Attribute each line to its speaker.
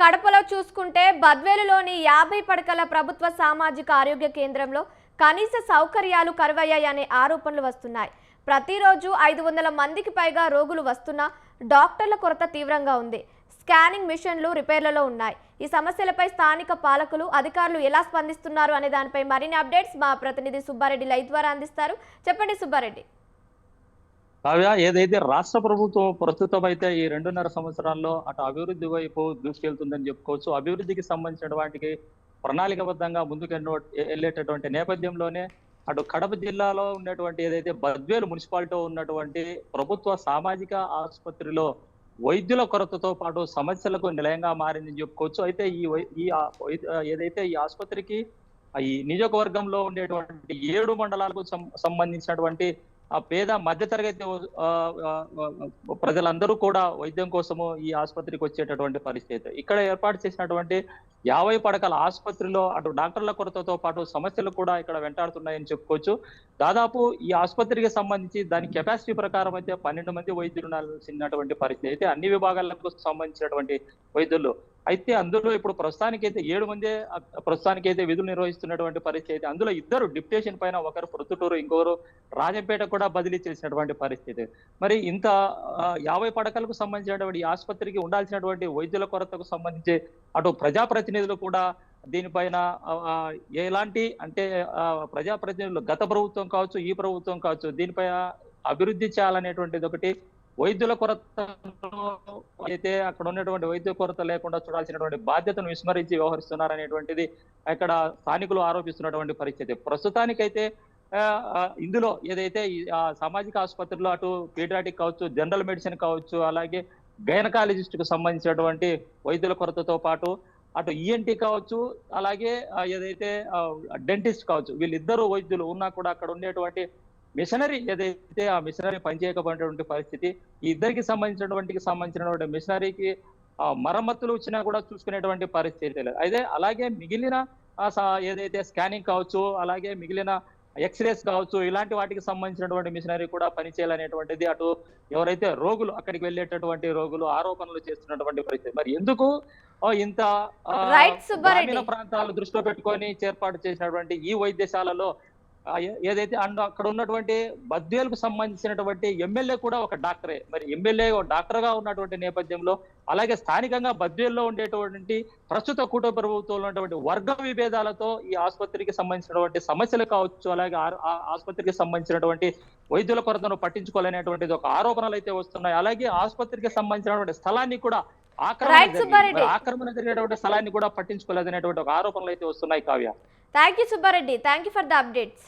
Speaker 1: కడపలో చూసుకుంటే బద్వేలులోని 50 పడకల ప్రభుత్వ సామాజిక ఆరోగ్య కేంద్రంలో కనీస సౌకర్యాలు కరువయ్యాయనే ఆరోపణలు వస్తున్నాయి. ప్రతిరోజు 500 మందికి పైగా రోగులు వస్తున్నా డాక్టర్ల కొరత తీవ్రంగా ఉంది. స్కానింగ్ మిషన్లు రిపేర్లలో ఉన్నాయి. ఈ సమస్యలపై స్థానిక పాలకులు, అధికారులు ఎలా స్పందిస్తున్నారు అనే దానిపై మరిన్ని అప్డేట్స్ మా ప్రతినిధి సుబ్బారెడ్డి లైవ్ ద్వారా అందిస్తారు. చెప్పండి సుబ్బారెడ్డి.
Speaker 2: కావ్య, ఏదైతే రాష్ట్ర ప్రభుత్వం ప్రస్తుతం అయితే ఈ 2.5 సంవత్సరాల్లో అటు అభివృద్ధి వైపు దూసుకెళ్తుందని చెప్పుకోవచ్చు. అభివృద్ధికి సంబంధించిన వాటికి ప్రణాళికబద్ధంగా ముందుకు వెళ్ళేటటువంటి నేపథ్యంలోనే అటు కడప జిల్లాలో ఉన్నటువంటి ఏదైతే బద్వేలు మున్సిపాలిటీ ఉన్నటువంటి ప్రభుత్వ సామాజిక ఆసుపత్రిలో వైద్యుల కొరతతో పాటు సమస్యలకు నిలయంగా మారిందని చెప్పుకోవచ్చు. అయితే ఏదైతే ఈ ఆసుపత్రికి ఈ నియోజకవర్గంలో ఉండేటువంటి 7 మండలాలకు సంబంధించినటువంటి ఆ పేద మధ్యతరగతి ప్రజలందరూ కూడా వైద్యం కోసము ఈ ఆసుపత్రికి వచ్చేటటువంటి పరిస్థితి. ఇక్కడ ఏర్పాటు చేసినటువంటి 50 పడకల ఆసుపత్రిలో అటు డాక్టర్ల కొరతతో పాటు సమస్యలు కూడా ఇక్కడ వెంటాడుతున్నాయని చెప్పుకోవచ్చు. దాదాపు ఈ ఆసుపత్రికి సంబంధించి దాని కెపాసిటీ ప్రకారం అయితే 12 మంది వైద్యులు ఉండాల్సినటువంటి పరిస్థితి. అయితే అన్ని విభాగాలకు సంబంధించినటువంటి వైద్యులు అయితే అందులో ఇప్పుడు ప్రస్తుతానికైతే 7 మంది ప్రస్తుతానికైతే విధులు నిర్వహిస్తున్నటువంటి పరిస్థితి. అందులో 2 డిప్యుటేషన్ పైన, ఒకరు ప్రొద్దుటూరు, ఇంకొకరు రాజంపేట కూడా బదిలీ చేసినటువంటి పరిస్థితి. మరి ఇంత 50 పడకలకు సంబంధించినటువంటి ఈ ఆసుపత్రికి ఉండాల్సినటువంటి వైద్యుల కొరతకు సంబంధించి అటు ప్రజాప్రతినిధులు కూడా దీనిపైన ఎలాంటి అంటే ప్రజాప్రతినిధులు గత ప్రభుత్వం కావచ్చు, ఈ ప్రభుత్వం కావచ్చు, దీనిపైన అభివృద్ధి చేయాలనేటువంటిది ఒకటి. వైద్యుల కొరత అయితే అక్కడ ఉన్నటువంటి వైద్య కొరత లేకుండా చూడాల్సినటువంటి బాధ్యతను విస్మరించి వ్యవహరిస్తున్నారనేటువంటిది ఇక్కడ స్థానికులు ఆరోపిస్తున్నటువంటి పరిస్థితి. ప్రస్తుతానికైతే ఇందులో ఏదైతే సామాజిక ఆసుపత్రిలో అటు పీడియాట్రిక్ కావచ్చు, జనరల్ మెడిసిన్ కావచ్చు, అలాగే గైనకాలజిస్ట్ కు సంబంధించినటువంటి వైద్యుల కొరతతో పాటు అటు ఈఎన్టీ కావచ్చు, అలాగే ఏదైతే డెంటిస్ట్ కావచ్చు, వీళ్ళిద్దరూ వైద్యులు ఉన్నా కూడా అక్కడ ఉండేటువంటి మిషనరీ ఏదైతే ఆ మిషనరీ పనిచేయకపోయినటువంటి పరిస్థితి. ఈ ఇద్దరికి సంబంధించినటువంటి మిషనరీకి మరమ్మతులు వచ్చినా కూడా చూసుకునేటువంటి పరిస్థితి లేదు. అయితే అలాగే మిగిలిన ఏదైతే స్కానింగ్ కావచ్చు, అలాగే మిగిలిన ఎక్స్రేస్ కావచ్చు, ఇలాంటి వాటికి సంబంధించినటువంటి మిషనరీ కూడా పనిచేయాలనేటువంటిది అటు ఎవరైతే రోగులు అక్కడికి వెళ్ళేటటువంటి రోగులు ఆరోపణలు చేస్తున్నటువంటి పరిస్థితి. మరి ఎందుకు ఇంత గ్రామీణ ప్రాంతాలు దృష్టిలో పెట్టుకొని ఏర్పాటు చేసినటువంటి ఈ వైద్యశాలలో ఏదైతే అక్కడ ఉన్నటువంటి బద్వేలుకు సంబంధించినటువంటి ఎమ్మెల్యే కూడా ఒక డాక్టరే. మరి ఎమ్మెల్యే డాక్టర్ గా ఉన్నటువంటి నేపథ్యంలో, అలాగే స్థానికంగా బద్వేల్లో ఉండేటువంటి ప్రస్తుత కూటమి ప్రభుత్వంలో ఉన్నటువంటి వర్గ విభేదాలతో ఈ ఆసుపత్రికి సంబంధించినటువంటి సమస్యలు కావచ్చు, అలాగే ఆసుపత్రికి సంబంధించినటువంటి వైద్యుల కొరతను పట్టించుకోలేనటువంటిది ఒక ఆరోపణలు అయితే వస్తున్నాయి. అలాగే ఆసుపత్రికి సంబంధించినటువంటి స్థలాన్ని కూడా ఆక్రమణ జరిగేటువంటి స్థలాన్ని కూడా పట్టించుకోలేదనేటువంటి ఒక ఆరోపణలు అయితే వస్తున్నాయి. Kavya,
Speaker 1: thank you Subbareddy, thank you for the updates.